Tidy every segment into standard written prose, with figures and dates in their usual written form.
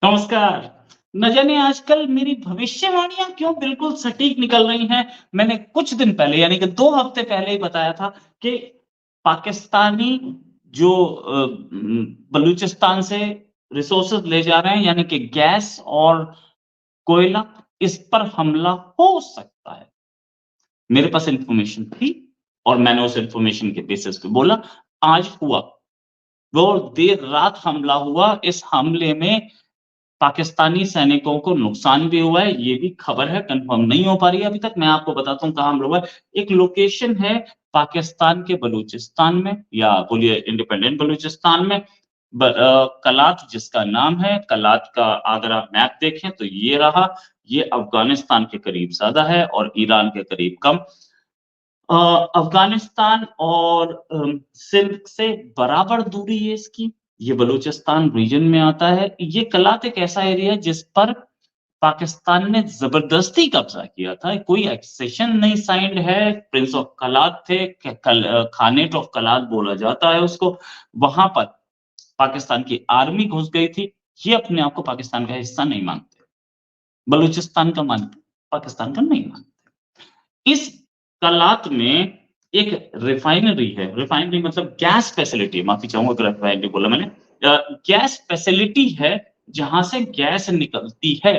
नमस्कार। न जाने आजकल मेरी भविष्यवाणियाँ क्यों बिल्कुल सटीक निकल रही हैं। मैंने कुछ दिन पहले यानी कि 2 हफ्ते पहले ही बताया था कि पाकिस्तानी जो बलूचिस्तान से रिसोर्सेज़ ले जा रहे हैं यानी कि गैस और कोयला, इस पर हमला हो सकता है। मेरे पास इन्फॉर्मेशन थी और मैंने उस इन्फॉर्मेशन के बेसिस पे बोला, आज हुआ। वो देर रात हमला हुआ, इस हमले में पाकिस्तानी सैनिकों को नुकसान भी हुआ है, ये भी खबर है, कन्फर्म नहीं हो पा रही है अभी तक। मैं आपको बताता हूँ कहाँ हमला हुआ है। एक लोकेशन है पाकिस्तान के बलूचिस्तान में या बोलिए इंडिपेंडेंट बलूचिस्तान में कलात जिसका नाम है, कलात का अगर आप मैप देखें तो ये रहा, ये अफ़गानिस्तान के करीब ज़्यादा है और ईरान के करीब कम। अ, अफ़गानिस्तान और सिंध से बराबर दूरी है इसकी। ये बलूचिस्तान रीजन में आता है। ये कलात एक ऐसा एरिया है जिस पर पाकिस्तान ने ज़बरदस्ती कब्ज़ा किया था। कोई एक्सेशन नहीं साइन्ड है। प्रिंस ऑफ कलात थे, खानेट ऑफ कलात बोला जाता है उसको। वहाँ पर पाकिस्तान की आर्मी घुस गई थी। ये अपने आप को पाकिस्तान का हिस्सा नहीं मानते। बलूचिस्तान का मानते, पाकिस्तान का नहीं मानते। इस कलात में एक रिफाइनरी है, रिफाइनरी मतलब गैस फैसिलिटी, माफ़ी चाहूँगा अगर रिफाइनरी बोला मैंने। गैस फैसिलिटी है, जहाँ से गैस निकलती है।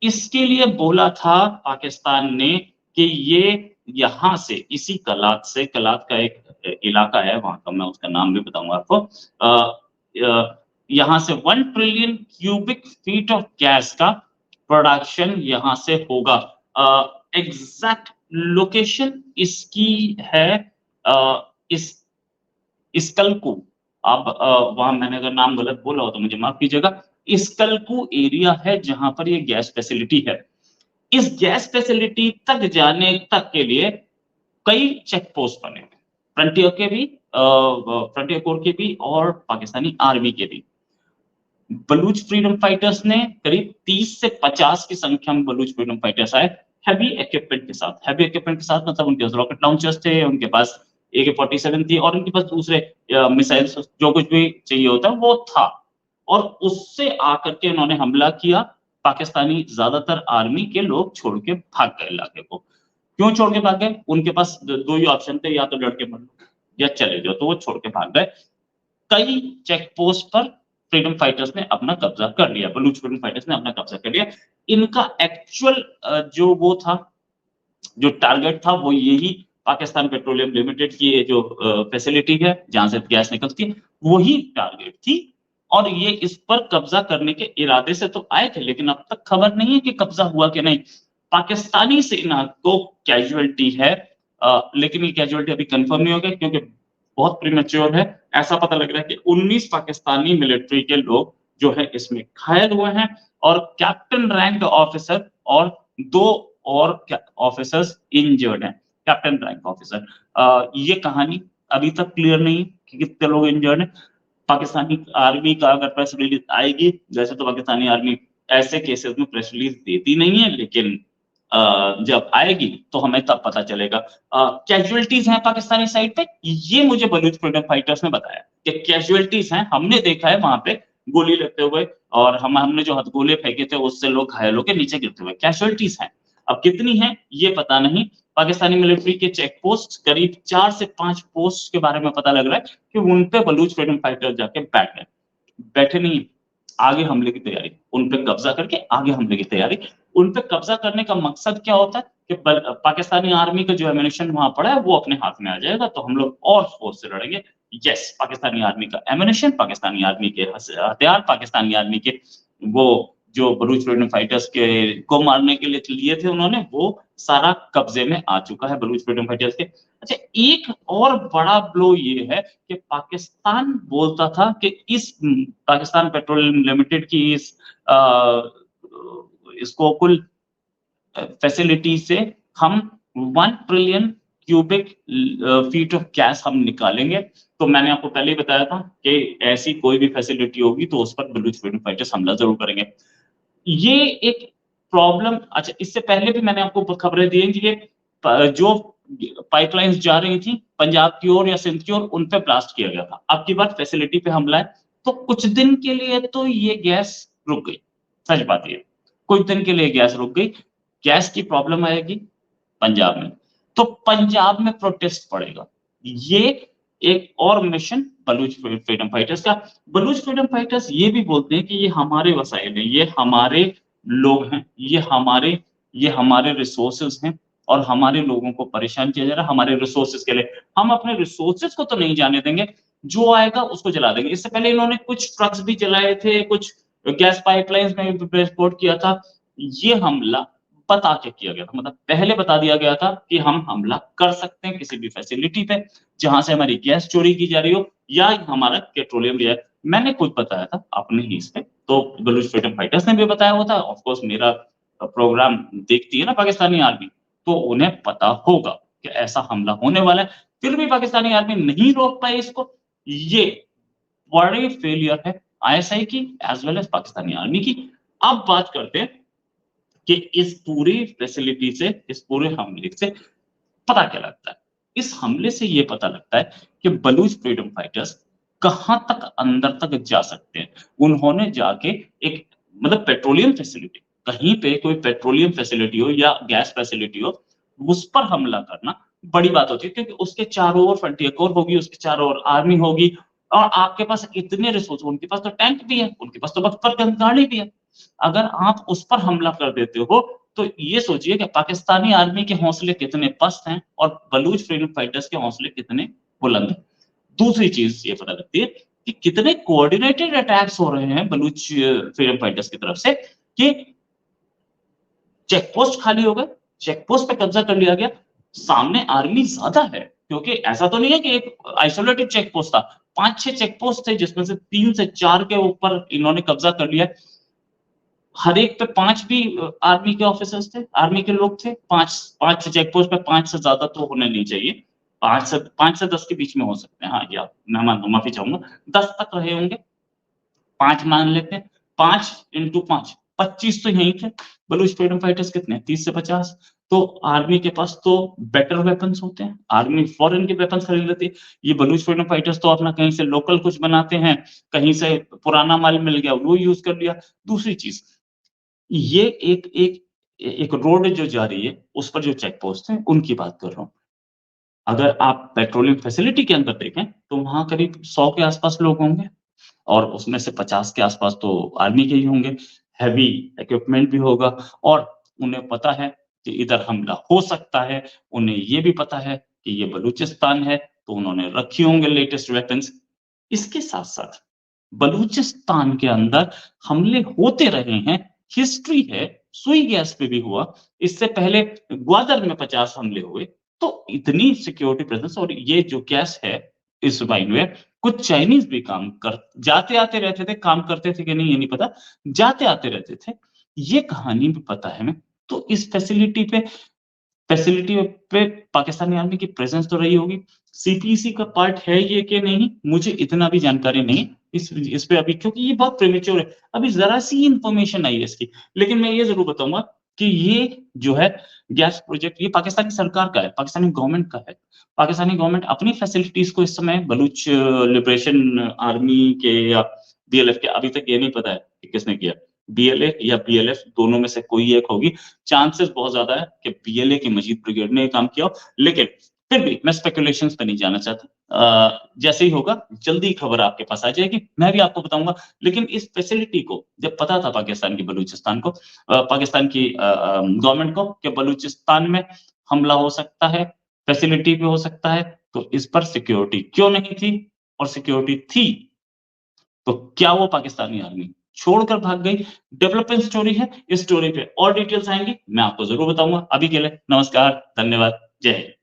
इसके लिए बोला था पाकिस्तान ने कि ये यहाँ से इसी कलात से, कलात का एक इलाका है वहाँ का, मैं उसका नाम भी बताऊँगा आपको। यहाँ से 1 trillion cubic feet of gas का प्रोडक्शन यहाँ से होगा। एग्ज़ैक्ट लोकेशन इसकी है इस इस्कलकू। अब वहाँ मैंने अगर नाम गलत बोला हो तो मुझे माफ़ कीजिएगा। इस्कलकू एरिया है जहाँ पर ये गैस फैसिलिटी है। इस गैस फैसिलिटी तक जाने तक के लिए कई चेक पोस्ट बने हैं। फ्रंटियर के भी फ्रंटियर कोर के भी और पाकिस्तानी आर्मी के भी। बलूच फ्रीडम फाइटर्स ने करीब 30 से 50 की संख्या में बलूच फ्रीडम फाइटर्स आए, हेवी इक्विपमेंट के साथ। हेवी इक्विपमेंट के साथ मतलब उनके पास रॉकेट लॉन्चर्स थे, उनके पास AK-47 थी और उनके पास दूसरे मिसाइल्स जो कुछ भी चाहिए होता है वो था। और उससे आकर के उन्होंने हमला किया। पाकिस्तानी ज़्यादातर आर्मी के लोग छोड़ के भाग गए इलाके को। क्यों छोड़ के भाग गए? उनके पास द 2 ही ऑप्शन थे, या तो लड़ के मर लो या चले जाओ, तो वो छोड़ के भाग गए। कई चेक पोस्ट पर फ्रीडम फाइटर्स ने अपना कब्जा कर लिया, बलूच फ्रीडम फाइटर्स ने अपना कब्जा कर लिया। इनका एक्चुअल जो वो था, जो टारगेट था वो यही पाकिस्तान पेट्रोलियम लिमिटेड की ये जो फैसिलिटी है, जहाँ से गैस निकलती है, वही टारगेट थी। और ये इस पर कब्जा करने के इरादे से तो आए थे, लेकिन अब तक खबर नहीं है कि कब्जा हुआ कि नहीं। पाकिस्तानी सेना को कैजुअल्टी है, लेकिन ये कैजुअल्टी अभी कंफर्म नहीं हो गई क्योंकि बहुत प्रीमैच्योर है। ऐसा पता लग रहा है कि 19 पाकिस्तानी मिलिट्री के लोग जो है इसमें घायल हुए हैं और कैप्टन रैंक ऑफिसर और 2 और ऑफिसर्स इंजर्ड हैं। Captain rank officer. ये कहानी अभी तक क्लियर नहीं है कि कितने लोग इंजर्ड हैं। पाकिस्तानी आर्मी का अगर प्रेस रिलीज़ आएगी, वैसे तो पाकिस्तानी आर्मी ऐसे केसेस में प्रेस रिलीज़ देती नहीं है, लेकिन जब आएगी तो हमें तब पता चलेगा। कैजुअल्टीज़ हैं पाकिस्तानी साइड पे, ये मुझे बलूच फ्रीडम फाइटर्स ने बताया कि कैजुअल्टीज़ हैं, हमने देखा है वहाँ पे गोली लगते हुए और हमने जो हथगोले फेंके थे उससे लोग घायल होके नीचे गिरते हुए, कैजुअल्टीज़ हैं। अब कितनी हैं ये पता नहीं। पाकिस्तानी मिलिट्री के चेक पोस्ट करीब 4 से 5 पोस्ट के बारे में पता लग रहा है कि उन पे बलूच फ्रीडम फाइटर जाके बैठ गए। बैठे नहीं, आगे हमले की तैयारी, उन पे कब्जा करके आगे हमले की तैयारी। उन पे कब्जा करने का मकसद क्या होता है कि पाकिस्तानी आर्मी का जो एम्युनिशन वहाँ पड़ा है वो अपने हाथ में आ जाएगा तो हम लोग और फ़ोर्स से लड़ेंगे। यस, पाकिस्तानी आर्मी का एम्युनिशन, पाकिस्तानी आर्मी के हथियार, पाकिस्तानी आर्मी के वो जो बलूच फ्रीडम फाइटर्स के को मारने के लिए थे उन्होंने, वो सारा कब्ज़े में आ चुका है बलूच फ्रीडम फाइटर्स के। अच्छा, एक और बड़ा ब्लो ये है कि पाकिस्तान बोलता था कि पाकिस्तान पेट्रोलियम लिमिटेड की इसको कुल फैसिलिटी से हम 1 trillion cubic feet of gas हम निकालेंगे। तो मैंने आपको पहले ही बताया था कि ऐसी कोई भी फैसिलिटी होगी तो उस पर बलूच फ्रीडम फाइटर्स हमला ज़रूर करेंगे। ये एक प्रॉब्लम। अच्छा, इससे पहले भी मैंने आपको खबरें दी हैं कि ये जो पाइपलाइन्स जा रही थी पंजाब की ओर या सिंध की ओर, उन पे ब्लास्ट किया गया था। अब की बार फैसिलिटी पे हमला है, तो कुछ दिन के लिए तो ये गैस रुक गई। सच बात ये है। कुछ दिन के लिए गैस रुक गई, गैस की प्रॉब्लम आएगी पंजाब में, तो पंजाब में प्रोटेस्ट पड़ेगा। ये एक और मिशन बलूच फ्रीडम फाइटर्स का। बलूच फ्रीडम फाइटर्स ये भी बोलते हैं कि ये हमारे वसाइल हैं, ये हमारे लोग हैं, ये हमारे रिसोर्सेज़ हैं और हमारे लोगों को परेशान किया जा रहा है हमारे रिसोर्सेज़ के लिए। हम अपने रिसोर्सेज़ को तो नहीं जाने देंगे, जो आएगा उसको जला देंगे। इससे पहले इन्होंने कुछ ट्रक्स भी जलाए थे, कुछ गैस पाइपलाइन्स में भी विस्फोट किया था। ये हमला बता के किया गया था, मतलब पहले बता दिया गया था कि हम हमला कर सकते हैं किसी भी फैसिलिटी पे, जहाँ से हमारी गैस चोरी की जा रही हो या हमारा पेट्रोलियम लिया है। मैंने खुद बताया था अपने ही इस पे, तो बलूच फ्रीडम फाइटर्स ने भी बताया हुआ था। ऑफ कोर्स मेरा प्रोग्राम देखती है ना पाकिस्तानी आर्मी, तो उन्हें पता होगा कि ऐसा हमला होने वाला है। फिर भी पाकिस्तानी आर्मी नहीं रोक पाई इसको। ये बड़ी फेलियर है आईएसआई की as well as Pakistani army की। अब बात करते हैं कि इस पूरी फैसिलिटी से, इस पूरे हमले से पता क्या लगता है? इस हमले से ये पता लगता है कि बलूच फ्रीडम फाइटर्स कहाँ तक अंदर तक जा सकते हैं। उन्होंने जाके एक मतलब पेट्रोलियम फैसिलिटी, कहीं पे कोई पेट्रोलियम फैसिलिटी हो या गैस फैसिलिटी हो, उस पर हमला करना बड़ी बात होती है क्योंकि उसके चारों ओर फ्रंटियर कोर होगी, उसके चारों ओर आर्मी होगी और आपके पास इतने रिसोर्स, उनके पास तो टैंक भी है, उनके पास तो बख्तर गाड़ी भी है। अगर आप उस पर हमला कर देते हो, तो ये सोचिए कि पाकिस्तानी आर्मी के हौसले कितने पस्त हैं और बलूच फ्रीडम फाइटर्स के हौसले कितने बुलंद हैं। दूसरी चीज़ ये पता लगती है कि कितने कोऑर्डिनेटेड अटैक्स हो रहे हैं बलूच फ्रीडम फाइटर्स की तरफ से कि चेक पोस्ट खाली हो गए, चेक पोस्ट पे कब्जा कर लिया गया, सामने आर्मी ज़्यादा है, क्योंकि ऐसा तो नहीं है कि एक आइसोलेटेड चेक पोस्ट था, 5-6 चेक पोस्ट थे जिसमें से 3 से 4 के ऊपर इन्होंने कब्जा कर लिया। हर एक पे 5 भी आर्मी के ऑफिसर्स थे, आर्मी के लोग थे। 5 चेक पोस्ट पे 5 से ज़्यादा तो होने नहीं चाहिए। 5 से 10 के बीच में हो सकते हैं। हाँ, या मैं माफ़ी चाहूँगा, 10 तक रहे होंगे। 5 मान लेते हैं, 5 इंटू 5 25 तो यहीं थे। बलूच फ्रीडम फाइटर्स कितने 30 से 50। तो आर्मी के पास तो बेटर वेपन्स होते हैं, आर्मी फॉरेन के वेपन्स खरीद लेती है। ये बलूच फ्रीडम फाइटर्स तो अपना कहीं से लोकल कुछ बनाते हैं, कहीं से पुराना माल मिल गया वो यूज़ कर लिया। दूसरी चीज़, ये एक एक एक रोड जो जा रही है, उस पर जो चेक पोस्ट है, उनकी बात कर रहा हूँ। अगर आप पेट्रोलियम फैसिलिटी के अंदर देखें, तो वहाँ करीब 100 के आस-पास लोग होंगे और उसमें से 50 के आस-पास तो आर्मी के ही होंगे। हेवी इक्विपमेंट भी होगा और उन्हें पता है कि इधर हमला हो सकता है। उन्हें ये भी पता है कि ये बलूचिस्तान है, तो उन्होंने रखे होंगे लेटेस्ट वेपन्स। इसके साथ-साथ बलूचिस्तान के अंदर हमले होते रहे हैं, हिस्ट्री है, सुई गैस पे भी हुआ, इससे पहले ग्वादर में 50 हमले हुए, तो इतनी सिक्योरिटी प्रेज़ेंस और ये जो गैस है, इस वाइन में कुछ चाइनीज़ भी काम कर जाते-आते रहते थे, काम करते थे कि नहीं ये नहीं पता, जाते-आते रहते थे। ये कहानी भी पता है हमें, तो इस फैसिलिटी पे पाकिस्तानी आर्मी की प्रेज़ेंस तो रही होगी। सीपीसी का पार्ट है ये कि नहीं, मुझे इतना भी जानकारी नहीं है इस पे अभी, क्योंकि ये बहुत प्रीमेच्योर है। अभी ज़रा-सी इन्फॉर्मेशन आई है इसकी। लेकिन मैं ये ज़रूर बताऊँगा कि ये जो है गैस प्रोजेक्ट, ये पाकिस्तानी सरकार का है, पाकिस्तानी गवर्नमेंट का है। पाकिस्तानी गवर्नमेंट अपनी फैसिलिटीज़ को इस समय बलूच लिबरेशन आर्मी के या बीएलएफ के, अभी तक ये नहीं पता है कि किसने किया। बीएलए या बीएलएफ दोनों में से कोई एक होगी। चांसेस बहुत ज़्यादा है कि बीएलए की मजीद ब्रिगेड ने ये काम किया हो, लेकिन फिर भी मैं स्पेकुलेशंस पे नहीं जाना चाहता। जैसे ही होगा जल्दी खबर आपके पास आ जाएगी, मैं भी आपको बताऊँगा। लेकिन इस फैसिलिटी को जब पता था पाकिस्तान की बलूचिस्तान को, पाकिस्तान की गवर्नमेंट को कि बलूचिस्तान में हमला हो सकता है, फैसिलिटी पे हो सकता है, तो इस पर सिक्योरिटी क्यों नहीं थी? और सिक्योरिटी थी, तो क्या वो पाकिस्तानी आर्मी छोड़कर भाग गई? डेवलपिंग स्टोरी है, इस स्टोरी पे और डिटेल्स आएँगी, मैं आपको ज़रूर बताऊँगा। अभी के लिए नमस्कार, धन्यवाद, जय हिंद।